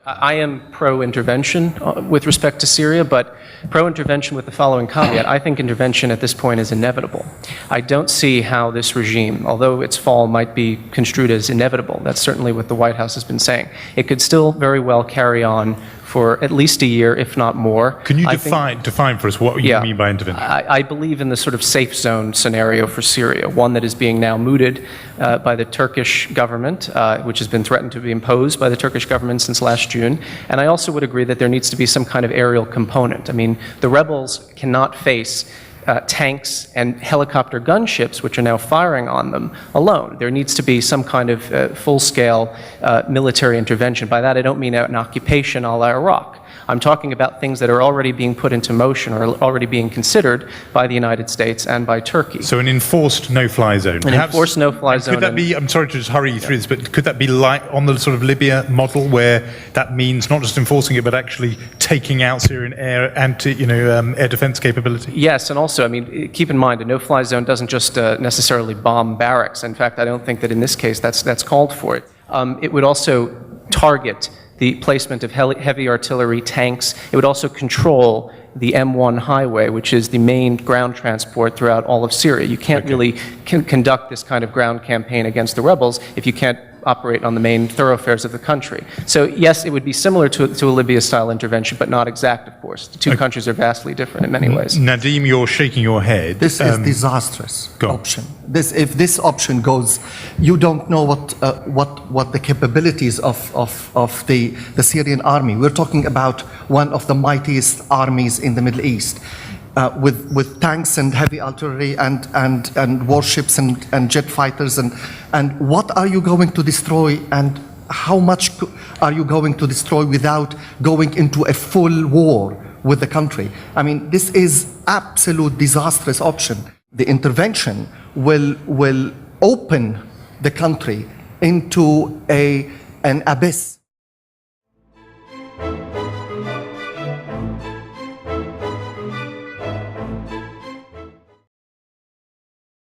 I am pro-intervention with respect to Syria, but pro-intervention with the following caveat. I think intervention at this point is inevitable. I don't see how this regime, although its fall might be construed as inevitable, that's certainly what the White House has been saying, it could still very well carry on for at least a year, if not more. Can you define for us what you mean by intervention? I believe in the sort of safe zone scenario for Syria, one that is being now mooted by the Turkish government, which has been threatened to be imposed by the Turkish government since last June. And I also would agree that there needs to be some kind of aerial component. I mean, the rebels cannot face tanks and helicopter gunships, which are now firing on them, alone. There needs to be some kind of full-scale military intervention. By that, I don't mean an occupation a la Iraq. I'm talking about things that are already being put into motion or already being considered by the United States and by Turkey. So an enforced no-fly zone. An enforced no-fly zone. Could that be, I'm sorry to just hurry you through this, but could that be like on the sort of Libya model, where that means not just enforcing it, but actually taking out Syrian air air defense capability? Yes, and also, I mean, keep in mind, a no-fly zone doesn't just necessarily bomb barracks. In fact, I don't think that in this case that's called for it. It would also target the placement of heavy artillery, tanks. It would also control the M1 highway, which is the main ground transport throughout all of Syria. You can't really conduct this kind of ground campaign against the rebels if you can't operate on the main thoroughfares of the country. So yes, it would be similar to a Libya-style intervention, but not exact, of course. The two countries are vastly different in many ways. Nadim, you're shaking your head. This is disastrous option. If this option goes, you don't know what the capabilities of the Syrian army. We're talking about one of the mightiest armies in the Middle East. With tanks and heavy artillery and warships and jet fighters and what are you going to destroy, and how much are you going to destroy without going into a full war with the country? I mean, this is absolute disastrous option. The intervention will open the country into an abyss.